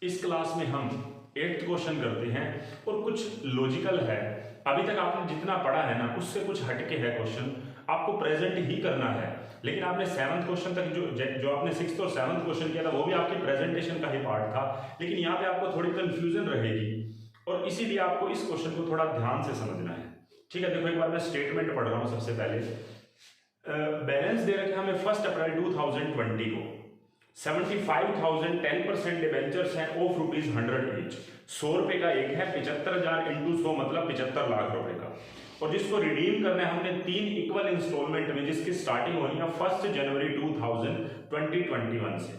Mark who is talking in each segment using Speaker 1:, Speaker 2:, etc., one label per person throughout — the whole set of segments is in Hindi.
Speaker 1: इस क्लास में हम 8th क्वेश्चन करते हैं और कुछ लॉजिकल है। अभी तक आपने जितना पढ़ा है ना उससे कुछ हटके है क्वेश्चन, आपको प्रेजेंट ही करना है। लेकिन आपने 7th क्वेश्चन तक जो आपने 6th और 7th क्वेश्चन किया था वो भी आपकी प्रेजेंटेशन का ही पार्ट था, लेकिन यहाँ पे आपको थोड़ी कंफ्यूजन रहेगी और इसीलिए आपको इस क्वेश्चन को थोड़ा ध्यान से समझना है। ठीक है, देखो एक बार मैं स्टेटमेंट पढ़ रहा हूँ। सबसे पहले बैलेंस दे रखे हमें 1 अप्रैल 2020 को 75,000 10% डिबेंचर्स हैं ऑफ ₹100 ईच। 100 रुपए का एक है, 75,000 इंटू 100 मतलब 75 लाख रुपए का। और जिसको रिडीम करना है हमने 3 इक्वल इंस्टॉलमेंट में, जिसकी स्टार्टिंग होनी है 1 जनवरी 2021 से।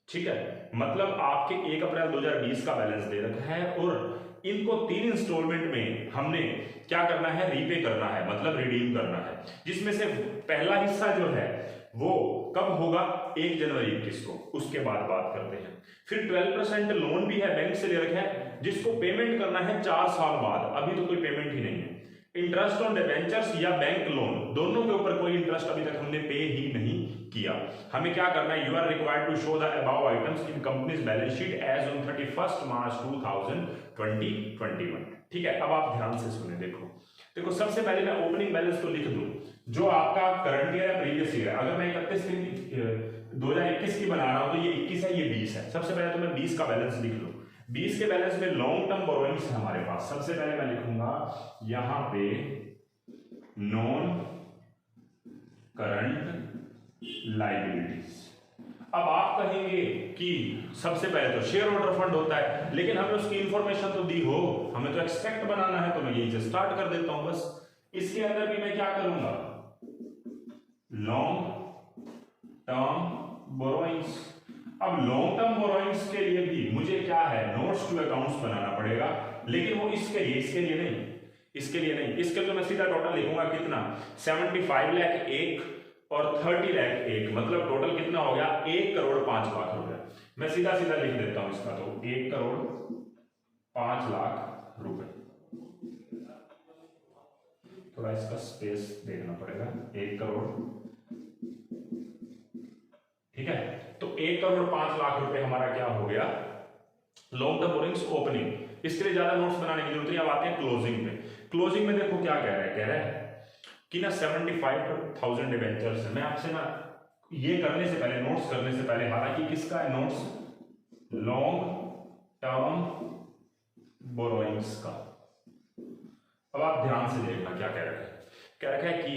Speaker 1: ठीक है, मतलब आपके 1 अप्रैल 2020 का बैलेंस दे रखा है और इनको 3 इंस्टॉलमेंट में हमने क्या करना है, रीपे करना है, मतलब रिडीम करना है। जिसमें से पहला हिस्सा जो है वो कब होगा, 1 जनवरी 21 को, उसके बाद बात करते हैं। फिर 12% लोन भी है, बैंक से ले रखा है, जिसको पेमेंट करना है 4 साल बाद। अभी तो कोई पेमेंट ही नहीं है। इंटरेस्ट ऑन डिबेंचर्स या बैंक लोन, दोनों के ऊपर कोई इंटरेस्ट अभी तक हमने पे ही नहीं किया। हमें क्या करना है, you are required to show the above items in companies balance sheet as on 31 March 2021। ठीक है, अब आप ध्यान से सुने। देखो सबसे पहले मैं ओपनिंग बैलेंस तो लिख दूं जो आपका करंट ईयर है, प्रीवियस ईयर है। अगर मैं 2021 की बना रहा हूं तो ये 21 है, ये 20 है। सबसे पहले तो मैं 20 का बैलेंस लिख लूं। 20 के बैलेंस में लॉन्ग टर्म बोरोइंग्स है हमारे पास। सबसे पहले मैं लिखूंगा यहां पे नॉन करंट लायबिलिटीज। अब आप कहेंगे कि सबसे पहले तो शेयर होल्डर फंड होता है, लेकिन हमें उसकी इंफॉर्मेशन तो दी हो, हमें तो एक्सट्रैक्ट बनाना है, तो मैं यही से स्टार्ट कर देता हूं बस। इसके अंदर भी मैं क्या करूंगा, लॉन्ग टर्म बोरोइंग्स। अब लॉन्ग टर्म बोरोइंग्स के लिए भी मुझे क्या है, नोट्स टू अकाउंट्स बनाना पड़ेगा, लेकिन वो इसके लिए नहीं। इसके लिए तो मैं सीधा टोटल लिखूंगा कितना, 75 लाख एक और 30 लाख एक, मतलब टोटल कितना हो गया, 1 करोड़ 5 लाख रुपए। मैं सीधा लिख देता हूं इसका, तो 1 करोड़ 5 लाख रुपए। थोड़ा इसका स्पेस देखना पड़ेगा, 1 करोड़। ठीक है, तो 1 करोड़ 5 लाख रुपए हमारा क्या हो गया, लॉन्ग टर्म बोरिंग्स ओपनिंग। इसके लिए ज्यादा नोट्स बनाने की जरूरत नहीं। अब आते हैं क्लोजिंग में। क्लोजिंग में देखो क्या कह रहा है कि ना 75,000 डिबेंचर्स है। मैं आपसे ना ये करने से पहले, नोट्स करने से पहले, हालांकि किसका है नोट्स, लॉन्ग टर्म बोरोइंग्स का। अब आप ध्यान से देखना क्या कह रखा है कि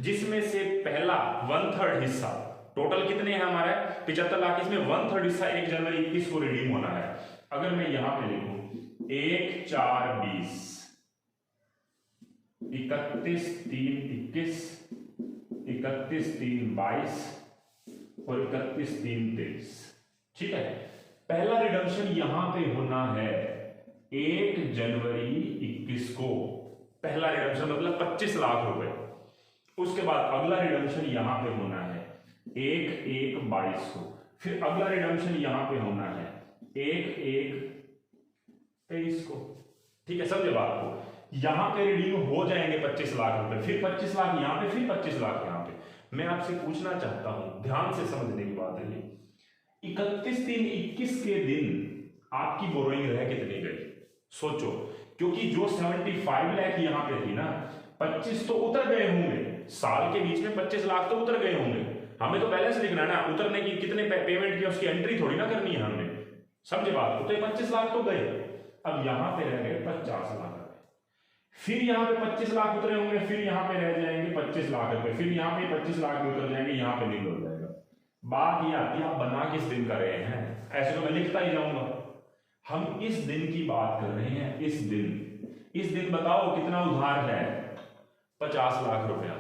Speaker 1: जिसमें से पहला 1/3 हिस्सा, टोटल कितने हैं हमारे 75 लाख, इसमें 1/3 हिस्सा 1 जनवरी 21 को रिडीम होना है। अगर मैं यहां पे लिखूं 1/4/20, 31/3/21, 31/3/22 और 31/3/23। ठीक है, पहला रिडम्पशन यहां पे होना है 1 जनवरी 21 को, पहला रिडम्पशन मतलब 25 लाख रुपए। उसके बाद अगला रिडम्पशन यहां पे होना है 1/1/22 को। फिर अगला रिडम्पशन यहां पे होना है 1/1/23 को। ठीक है, समझे बात को। यहां पे रिडीम हो जाएंगे 25 लाख रुपए, फिर 25 लाख यहां पे, फिर 25 लाख यहां पे। मैं आपसे पूछना चाहता हूं, ध्यान से समझने की बात है ये, 31/3/21 के दिन आपकी बोरोइंग रह कितनी गई, सोचो। क्योंकि जो 75 लाख यहां पे थी ना, 25 तो उतर गए होंगे, साल के बीच में 25 लाख तो उतर गए होंगे। हमें तो बैलेंस लिखना है ना, उतरने की कितने पेमेंट की उसकी एंट्री थोड़ी ना करनी है हमने, समझे बात को। तो 25 लाख तो गए, अब यहां पे रह गए 50 लाख रुपए। फिर यहां पे 25 लाख उतरे होंगे, फिर यहां पे रह जाएंगे 25 लाख रुपए, फिर यहां पे 25 लाख भी उतर जाएंगे, यहां पे नील हो जाएगा। बात ये आती है आप बना किस दिन कर रहे हैं, ऐसे तो मैं लिखता ही जाऊंगा। हम इस दिन की बात कर रहे हैं, इस दिन बताओ कितना उधार है, 50 लाख रुपया।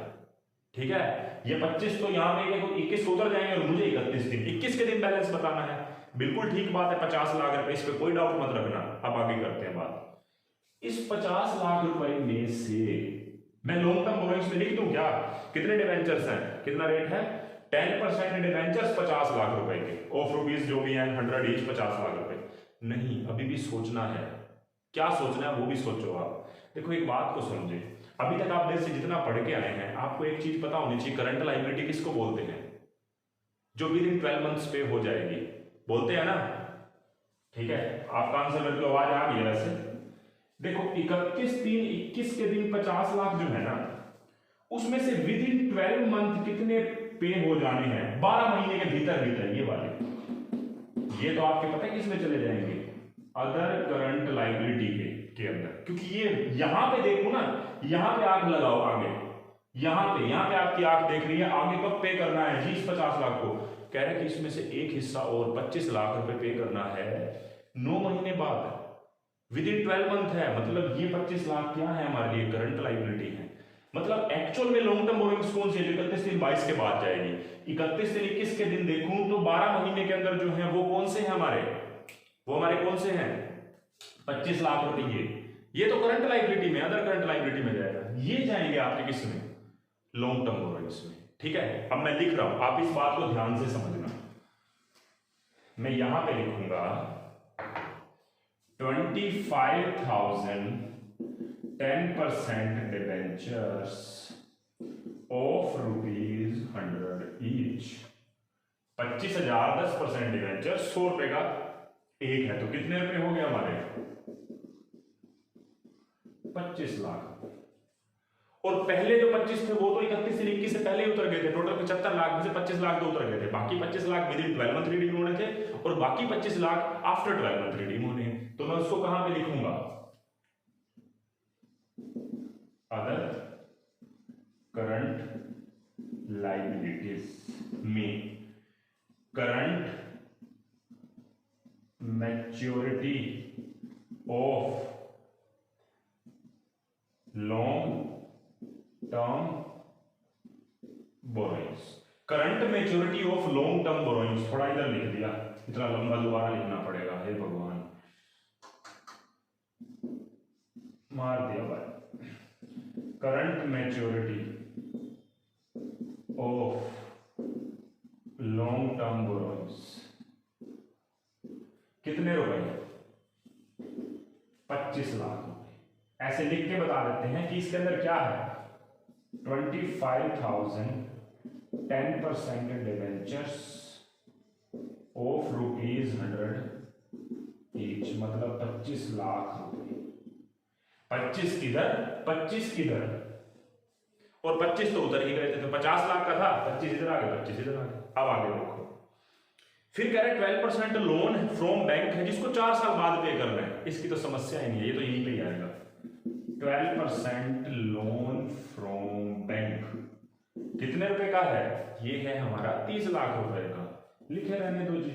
Speaker 1: ठीक है, ये 25 तो यहां पे 21 उतर जाएंगे और मुझे 21 के दिन बैलेंस बताना है। बिल्कुल ठीक बात है, 50 लाख रुपए, इस पे कोई डाउट मत रखना। अब आगे करते हैं बात। इस 50 लाख रुपए में से मैं लॉन्ग टर्म बोरोइंग्स में लिख दूं क्या, कितने डिबेंचर्स हैं, कितना रेट है, 10% डिबेंचर्स 50 लाख रुपए के, ऑफ रुपीज जो भी हैं 100 ईच, 50 लाख रुपए। नहीं, अभी भी सोचना है, क्या सोचना है वो भी सोचो आप। देखो एक बात को समझे, अभी तक आप मेरे से जितना पढ़ के आए हैं, आपको एक चीज पता होनी चाहिए, करंट लायबिलिटी किसको बोलते हैं, जो विद इन 12 मंथ्स पे हो जाएगी, बोलते हैं ना। ठीक है, आपका आंसर मेरे को आवाज आ गई वैसे। देखो 31/3/21 के दिन 50 लाख जो है ना, उसमें से विद इन 12 मंथ कितने पे हो जाने हैं, 12 महीने के भीतर भीतर, ये वाले, ये तो आपके पता है किसमें चले जाएंगे, अदर करंट लाइबिलिटी के अंदर, क्योंकि ये यहां पे देखो ना, यहां पे आंख लगाओ आगे, यहां पे आपकी आंख देख रही है, आगे कब पे करना है जी इस 50 लाख को, कह रहे हैं कि इसमें से एक हिस्सा और 25 लाख रुपए पे करना है 9 महीने बाद, विद इन 12 मंथ है, मतलब ये 25 लाख क्या है हमारे लिए, करंट लाइबिलिटी है। मतलब एक्चुअल में लॉन्ग टर्म बोरोइंग्स कौन सी है, 31/3/22 के बाद जाएगी, 31/3/21 के दिन देखूं तो 12 महीने के अंदर जो है वो कौन से हैं हमारे, वो हमारे कौन से हैं, 25 लाख रुपए, ये तो करंट लाइबिलिटी में, अदर करंट लाइबिलिटी में जाएगा, ये जाएंगे आपके किस में, लॉन्ग टर्म बोरोइंग्स में। ठीक है, अब मैं लिख रहा हूं, आप इस बात को ध्यान से समझना, मैं यहां पे लिखूंगा 25,000 10% डिबेंचर्स ऑफ ₹100 ईच, 25,000 10% डिबेंचर 100 रुपए का एक है, तो कितने रुपए हो गए हमारे, 25 लाख। और पहले जो 25 थे वो तो 31/3/21 से पहले ही उतर गए थे, टोटल 75 लाख में से 25 लाख तो उतर गए थे, बाकी 25 lakh with in 12 month redeem होने थे, और बाकी 25 लाख आफ्टर 12 मंथ रिडीम होने हैं। तो मैं उसको कहां पे लिखूंगा, अदर करंट लाइबिलिटीज में current maturity of long term borrowings, current maturity of long term borrowings, थोड़ा इधर लिख दिया, इतना लंबा दोबारा लिखना पड़ेगा, हे भगवान मार दिया भाई, current maturity of long term borrowings कितने रुपए, 25 लाख रुपए, ऐसे लिख के बता देते हैं कि इसके अंदर क्या है, 25,000 10% डिबेंचर्स ऑफ ₹100 ईच, मतलब 25 लाख रुपए, 25 किधर, 25 किधर, और 25 तो उतर ही गए थे, तो 50 लाख का था, 25 इधर आ गए, 25 इधर आ गए। अब आगे देखो, फिर कह रहे 12% लोन फ्रॉम बैंक है जिसको 4 साल बाद पे करना है, इसकी तो समस्या ही नहीं है, ये तो यहीं पे ही आएगा, 12% लोन फ्रॉम बैंक कितने रुपए का है, ये है हमारा 30 लाख रुपए का, लिखे रहने दो जी।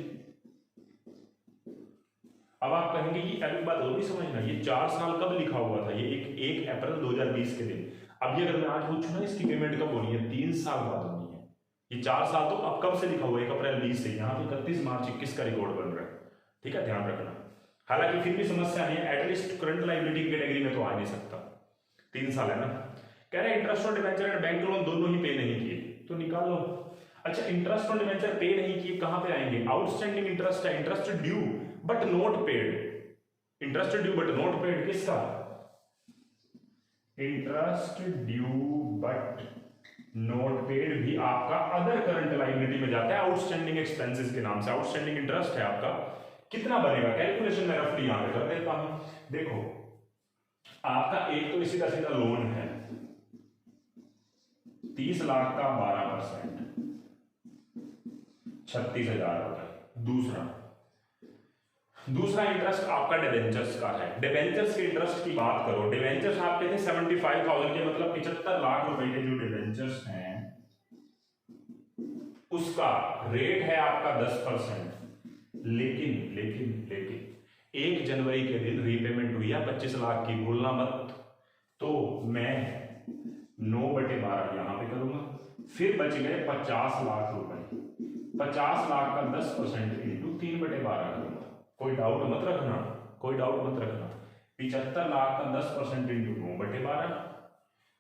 Speaker 1: अब आप कहेंगे ये एक बात और भी समझना, ये 4 साल कब लिखा हुआ था, ये 1 अप्रैल 2020 के दिन, अब ये अगर मैं आज पूछूं ना इसकी पेमेंट कब होनी है, 3 साल बाद होनी है, ये 4 साल तो अब कब से लिखा हुआ है, 1 अप्रैल 20 से, यहाँ पे 31 मार्च 21 का रिकॉर्ड बन रहा है। ठीक है, ध्यान रखना, हालांकि फिर भी समस्या नहीं है, एटलीस्ट करंट लाइबिलिटी की कैटेगरी में तो आ नहीं सकता, 3 साल है ना। कह रहे interest on debenture and bank loan दोनों ही पे नहीं किए, तो निकाल लो। अच्छा, इंटरेस्ट ऑन डिबेंचर पे नहीं किए, कहां पे आएंगे, आउटस्टैंडिंग इंटरेस्ट है, interest due but not paid, interest due but not paid किसका, interest due but not paid भी आपका अदर करंट लाइबिलिटी में जाता है, आउटस्टैंडिंग एक्सपेंसेस के नाम से, आउटस्टैंडिंग इंटरेस्ट है आपका, कितना बनेगा, कैलकुलेशन मैं रफली यहां पे कर देता हूं। देखो आपका एक तो सीधा सीधा लोन है 30 लाख का 12%, 36,000 रुपए। दूसरा इंटरेस्ट आपका डिबेंचर्स का है, डिबेंचर्स के इंटरेस्ट की बात करो, डिबेंचर्स आपके थे 75,000 के, मतलब 75 लाख रुपए के जो डिबेंचर्स हैं उसका रेट है आपका 10%, लेकिन 1 जनवरी के दिन रीपेमेंट हुई है 25 लाख की, भूलना मत, तो मैं 9/12 यहां पे करूंगा, फिर बच गए 50 लाख रुपए, 50 लाख का 10% इंटू 3/12 करूंगा, कोई डाउट मत रखना, कोई डाउट मत रखना, 75 लाख का 10% इंटू 9/12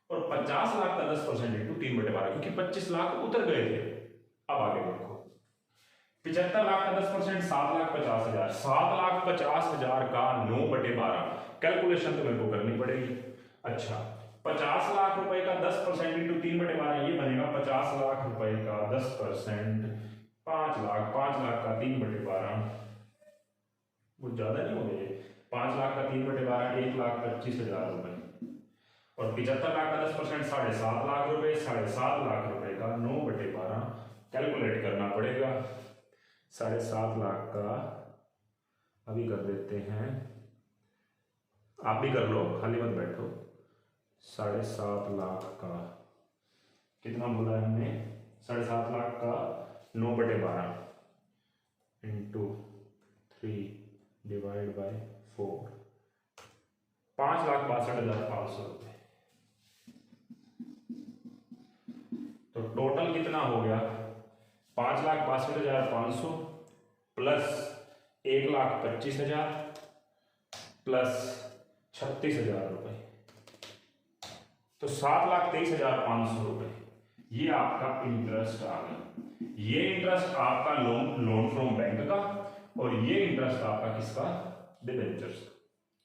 Speaker 1: और 50 लाख का 10% इंटू 3/12, क्योंकि 25 लाख उतर गए थे। अब आगे देखो, 75 लाख का 10% 7,50,000, 7,50,000 का 9/12, कैलकुलेशन तो मेरे को करनी पड़ेगी। अच्छा, 50 लाख रुपए का 10% इंटू 3/12, ये बनेगा 50 लाख रुपए का 10%, 5 लाख, 5 लाख का 3/12, कुछ ज़्यादा नहीं हो गए, 5 लाख का 3/12 1,25,000 रुपये, और 75 लाख का 10% 7.5 लाख रुपए, 7.5 लाख रुपए का 9/12 कैलकुलेट करना पड़ेगा। 7.5 लाख का अभी कर देते हैं, आप भी कर लो, खाली मत बैठो। 7.5 लाख का कितना बोला है हमने, 7.5 लाख का 9/12 इंटू 3 डिवाइड बाय 4, 5,62,500 रुपये। तो टोटल कितना हो गया, 5,62,500 प्लस 1,25,000 प्लस 36,000 रुपये, तो 7,23,500 रुपये ये आपका इंटरेस्ट आ गया। ये इंटरेस्ट आपका लोन फ्रॉम बैंक का, और ये इंटरेस्ट आपका किसका, डिबेंचर्स का।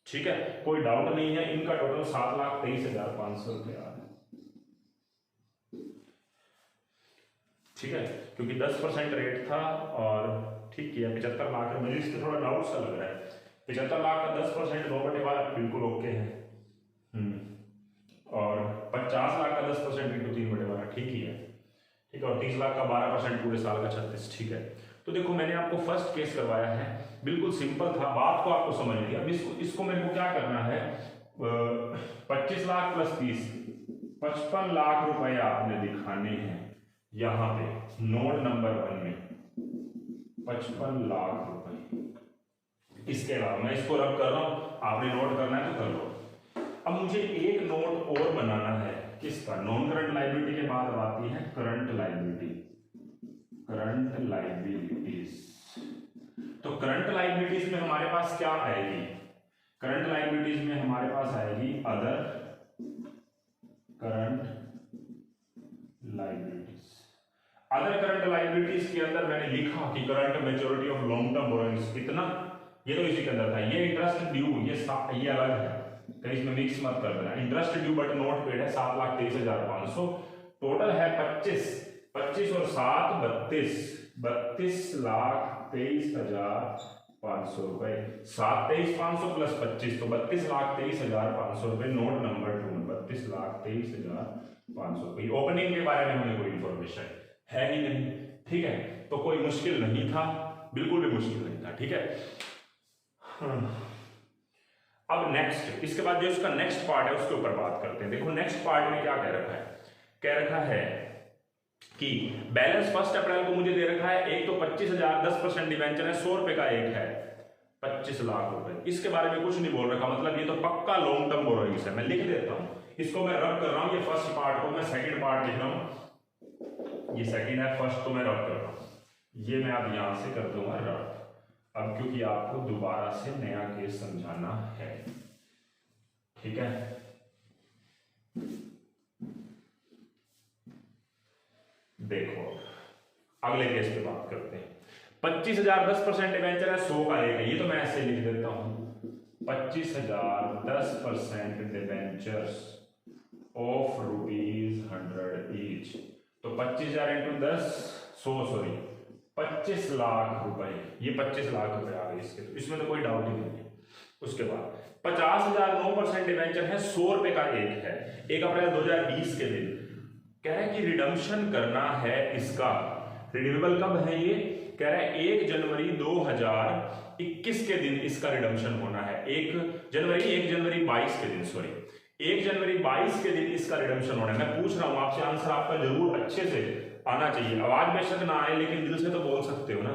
Speaker 1: ठीक है, कोई डाउट नहीं है, इनका टोटल 7,23,500 रुपये आ रहा है। ठीक है, क्योंकि 10% रेट था और ठीक किया। 75 लाख, मुझे इस पर थोड़ा डाउट सा लग रहा है। 75 लाख का 10% 9/12 बिल्कुल ओके है, और 50 लाख का 10% इंटू 3/12 ठीक ही है। ठीक है, और 30 लाख का 12% पूरे साल का 36। ठीक है, तो देखो मैंने आपको फर्स्ट केस करवाया है, बिल्कुल सिंपल था, बात को आपको समझ लिया। अब इसको मेरे को क्या करना है, 25 लाख प्लस 30, 55 लाख रुपए आपने दिखाने हैं यहाँ पे नोट नंबर 1 में, 55 लाख रुपए। इसके अलावा मैं इसको रब कर रहा हूं, आपने नोट करना है तो कर लो। अब मुझे एक नोट और बनाना है, किसका, नॉन करंट लायबिलिटी के बाद आती है करंट लायबिलिटी, करंट लायबिलिटीज। तो करंट लायबिलिटीज में हमारे पास क्या आएगी, करंट लायबिलिटीज में हमारे पास आएगी other current liabilities. Other current liabilities के अंदर मैंने लिखा कि current maturity of long term borrowings कितना, ये तो इसी के अंदर था। ये इंटरेस्ट ड्यू, ये अलग है, कहीं इसमें मिक्स मत कर देना। Interest due but note paid है 7,23,500, टोटल है 25 और 7 32,23,500 रुपए। 7,23,500 प्लस 25 तो 32,23,500 रुपए। नोट नंबर 2 32,23,500 रुपए। ओपनिंग के बारे में हमें कोई इंफॉर्मेशन है ही नहीं। ठीक है, तो कोई मुश्किल नहीं था, बिल्कुल भी मुश्किल नहीं था। ठीक है, अब नेक्स्ट, इसके बाद जो इसका नेक्स्ट पार्ट है उसके ऊपर बात करते हैं। देखो नेक्स्ट पार्ट में क्या कह रखा है, कह रखा है कि बैलेंस 1 अप्रैल को मुझे दे रखा है, एक तो 25,000 10% डिवेंचर है, 100 रुपए का एक है 25 लाख रुपए। इसके बारे में कुछ नहीं बोल रखा, मतलब ये तो पक्का लॉन्ग टर्म बोरोइंग्स है। मैं लिख देता हूं, इसको मैं रब कर रहा हूं, ये फर्स्ट पार्ट को मैं सेकंड पार्ट लिख रहा हूं, ये सेकंड है, फर्स्ट को मैं रब कर रहा हूं, ये मैं अब यहां से कर दूंगा रब। अब क्योंकि आपको दोबारा से नया केस समझाना है। ठीक है, देखो अगले केस पे बात करते हैं। 25,000 10% डिवेंचर है, 100 का एक है, ये तो मैं ऐसे लिख देता हूं, 25,000 10% डिवेंचर्स ऑफ ₹100 ईच। तो 25,000 इंटू 10 100 सॉरी 25 लाख रुपए, ये 25 लाख रुपए आ गए इसके, तो इसमें तो कोई डाउट ही नहीं है। उसके बाद 50,000 9% डिवेंचर है, 100 रुपए का एक है, 1 अप्रैल 2020 के दिन कह रहा है कि रिडम्पशन करना है इसका। रिन्यूएबल कब है ये, कह रहा है 1 जनवरी 2021 के दिन इसका रिडम्पशन होना है। 1 जनवरी 22 के दिन, सॉरी 1 जनवरी 22 के दिन इसका रिडम्पशन होना है। मैं पूछ रहा हूं आपसे, आंसर आपका जरूर अच्छे से आना चाहिए। आवाज बेशक ना आए लेकिन दिल से तो बोल सकते हो ना।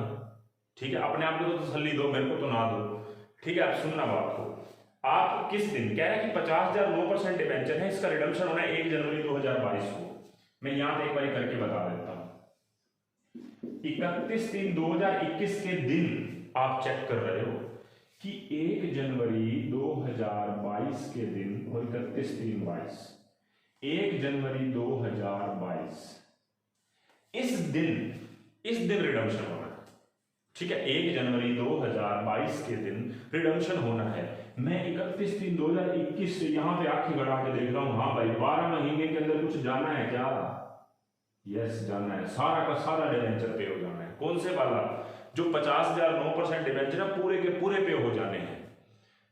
Speaker 1: ठीक है, अपने आप को तो तसल्ली दो, मेरे को तो ना दो। ठीक है, आप सुनना बात को। आप किस दिन, कह रहा है कि 50,000 9% डिवेंचर है, इसका रिडम्पशन होना है 1 जनवरी 2022 को। मैं यहां एक बार करके बता देता हूं, 31/3/2021 के दिन आप चेक कर रहे हो कि 1 जनवरी 2022 के दिन और 31/3/22, 1 जनवरी 2022 इस दिन रिडम्पशन होना है। ठीक है, 1 जनवरी 2022 के दिन रिडम्पशन होना है। मैं 31/3/2021 से यहां पे आंखें गड़ा के देख रहा हूं, हाँ भाई 12 महीने के अंदर कुछ जाना है क्या? यस, जाना है, सारा का सारा डिवेंचर पे हो जाना है। कौन से वाला, जो 50,000 9% डिबेंचर है पूरे के पूरे पे हो जाने हैं।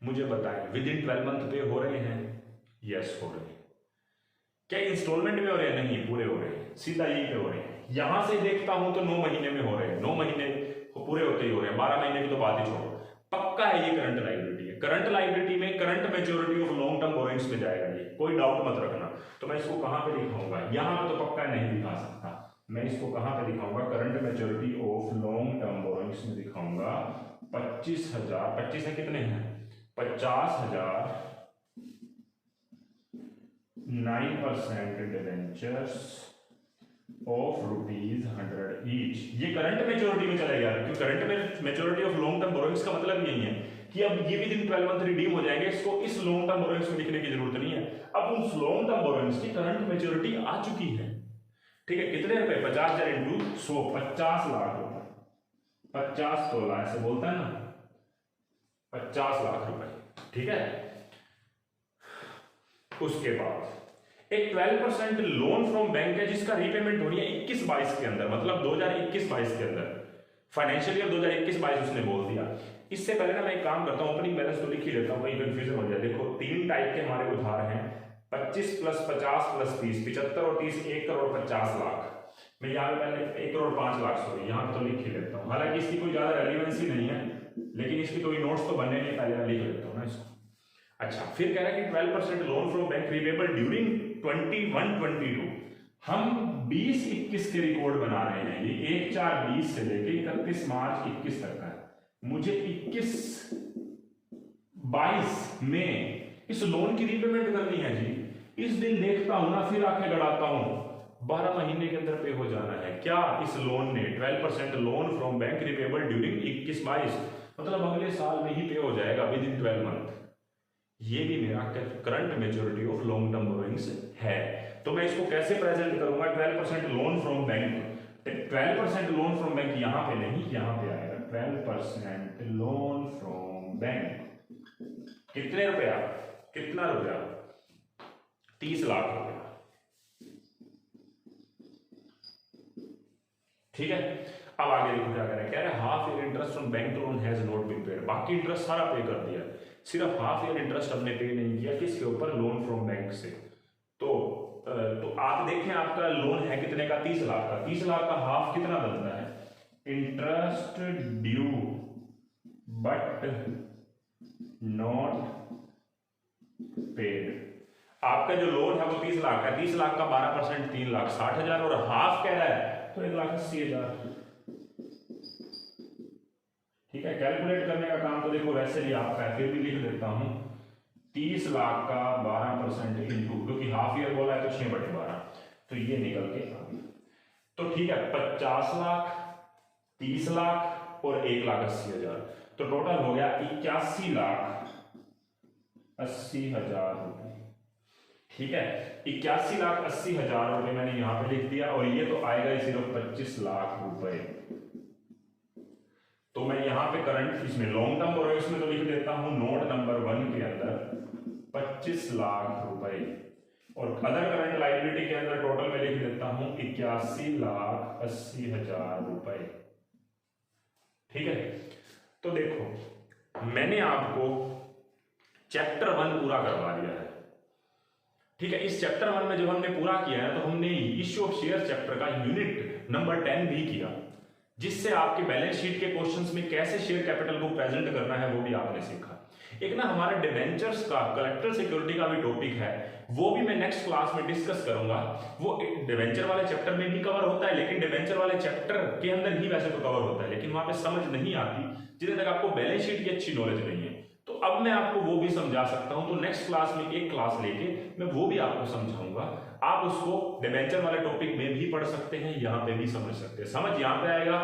Speaker 1: मुझे बताएं विद इन 12 मंथ पे हो रहे हैं? यस हो रहे हैं। क्या इंस्टॉलमेंट में हो रहे हैं? नहीं, पूरे हो रहे हैं, सीधा यही पे हो रहे हैं। यहां से देखता हूं तो 9 महीने में हो रहे हैं, 9 महीने पूरे होते ही हो रहे हैं, 12 महीने की तो बात ही छोड़ो, पक्का है ये करंट लायबिलिटी है। करंट लायबिलिटी में current maturity of long term borrowings में जाएगा, ये कोई डाउट मत रखना। तो मैं इसको कहां पे दिखाऊंगा? यहां पे तो पक्का नहीं दिखा सकता, मैं इसको कहां पे दिखाऊंगा? Current maturity of long term borrowings में दिखाऊंगा। 25,000, 25 है कितने हैं? 50,000 9% डिबेंचर्स ऑफ ₹100 ईच, ये करंट मैच्योरिटी में चलेगा। क्योंकि current maturity of long term borrowings का मतलब यही है कि अब ये विद इन 12 मंथ रिडीम हो जाएंगे, इसको इस लॉन्ग टर्म बोरोइंग्स में लिखने की जरूरत नहीं है। अब उस लॉन्ग टर्म बोरोइंग्स की करंट मैच्योरिटी आ चुकी है, ठीक है। कितने रुपए? 50,000 इंटू 100, 50 लाख रुपए, 50 तोला ऐसे बोलता है ना, 50 लाख रुपए, ठीक है। उसके बाद एक 12% लोन फ्रॉम बैंक है जिसका रीपेमेंट हो रही है 21-22 के अंदर, मतलब 2021-22 के अंदर, फाइनेंशियल ईयर 2021-22 उसने बोल दिया। इससे पहले ना मैं एक काम करता हूं, ओपनिंग बैलेंस तो लिख ही लेता हूं, कहीं कंफ्यूजन हो जाए। देखो 3 टाइप के हमारे उधार हैं, 25 + 50 + 30, 75 और 30, 1,50,00,000 मैं यहाँ पे पहले 1,05,00,000 सॉरी यहाँ तो लिख ही लेता हूँ। हालांकि इसकी कोई ज्यादा रेलिवेंसी नहीं है, लेकिन इसकी कोई नोट्स तो बनने नहीं, पहले मैं लिख लेता हूँ ना इसको। अच्छा, फिर कह रहा है कि 12% loan from bank repayable during 21-22। हम 20-21 के रिकॉर्ड बना रहे हैं, ये 1/4/20 से लेके 31 मार्च 21 तक का है। मुझे 21-22 में इस लोन की रीपेमेंट करनी है जी। इस दिन देखता हूं ना, फिर आंखें गड़ाता हूं, 12 महीने के अंदर पे हो जाना है। क्या इस लोन ने 12% loan from bank repayable during 21-22, मतलब अगले साल में ही पे हो जाएगा विद इन 12 मंथ। ये भी मेरा current maturity of long term borrowings है। तो मैं इसको कैसे प्रेजेंट करूंगा? 12% loan from bank, 12% loan from bank यहां पे नहीं, यहां पे आएगा 12% लोन फ्रॉम बैंक। कितने रुपया? कितना रुपया? 30 लाख रुपया, ठीक है। अब आगे देखो क्या कह रहा है, कह रहा है half year interest on bank loan has not been paid. बाकी इंटरेस्ट सारा पे कर दिया, सिर्फ हाफ ईयर इंटरेस्ट हमने पे नहीं किया, किसके ऊपर? लोन फ्रॉम बैंक से। तो आप देखें आपका लोन है कितने का? 30 लाख का। 30 लाख का हाफ कितना बनता है? Interest due but not paid. आपका जो लोन है वो 30 लाख का, 30 लाख का 12% 3,60,000 और हाफ कह रहा है तो 1,80,000, ठीक है। कैलकुलेट करने का काम तो देखो वैसे ही आपका है, फिर भी लिख देता हूं 30 लाख का 12% इंटू, क्योंकि हाफ ईयर बोला है तो 6/12, तो ये निकल के आ गया। तो ठीक है, 50 लाख, 30 लाख और 1,80,000, तो टोटल हो गया 81,80,000 रुपए, ठीक है। 81,80,000 रुपए मैंने यहां पे लिख दिया, और ये तो आएगा ही सिर्फ 25 लाख रुपए। तो मैं यहां पे करंट इसमें लॉन्ग टर्म बोरोइंग्स में तो लिख देता हूं नोट नंबर 1 के अंदर 25 लाख रुपए, और अदर करंट लायबिलिटी के अंदर टोटल में लिख देता हूं 81,80,000 रुपए, ठीक है। तो देखो मैंने आपको चैप्टर 1 पूरा करवा दिया है, ठीक है। इस चैप्टर 1 में जब हमने पूरा किया है तो हमने इश्यू ऑफ शेयर चैप्टर का यूनिट नंबर 10 भी किया, जिससे आपके बैलेंस शीट के क्वेश्चंस में कैसे शेयर कैपिटल को प्रेजेंट करना है वो भी आपने सीखा। एक ना हमारा डिबेंचर्स का कलेक्टर सिक्योरिटी का भी टॉपिक है, वो भी मैं नेक्स्ट क्लास में डिस्कस करूंगा। वो डिबेंचर वाले चैप्टर में भी कवर होता है, लेकिन डिबेंचर वाले चैप्टर के अंदर ही वैसे तो कवर होता है, लेकिन वहां पे समझ नहीं आती जितने तक आपको बैलेंस शीट की अच्छी नॉलेज नहीं है। तो अब मैं आपको वो भी समझा सकता हूं, तो नेक्स्ट क्लास में एक क्लास लेके मैं वो भी आपको समझाऊंगा। आप उसको डिबेंचर वाले टॉपिक में भी पढ़ सकते हैं, यहाँ पे भी समझ सकते हैं। समझ यहाँ पे आएगा।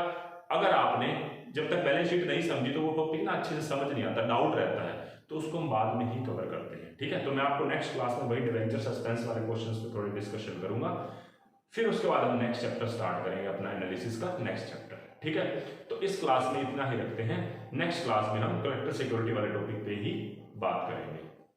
Speaker 1: अगर आपने जब तक बैलेंस शीट नहीं समझी तो वो टॉपिक ना अच्छे से समझ नहीं आता, डाउट रहता है, तो उसको हम बाद में ही कवर करते हैं, ठीक है। तो मैं आपको नेक्स्ट क्लास में वही डिबेंचर सस्पेंस वाले क्वेश्चंस पे थोड़ी डिस्कशन करूंगा, फिर उसके बाद हम नेक्स्ट चैप्टर स्टार्ट करेंगे अपना एनालिसिस का नेक्स्ट चैप्टर, ठीक है। तो इस क्लास में इतना ही रखते हैं, नेक्स्ट क्लास में हम कलेक्टर सिक्योरिटी वाले टॉपिक पे ही बात करेंगे।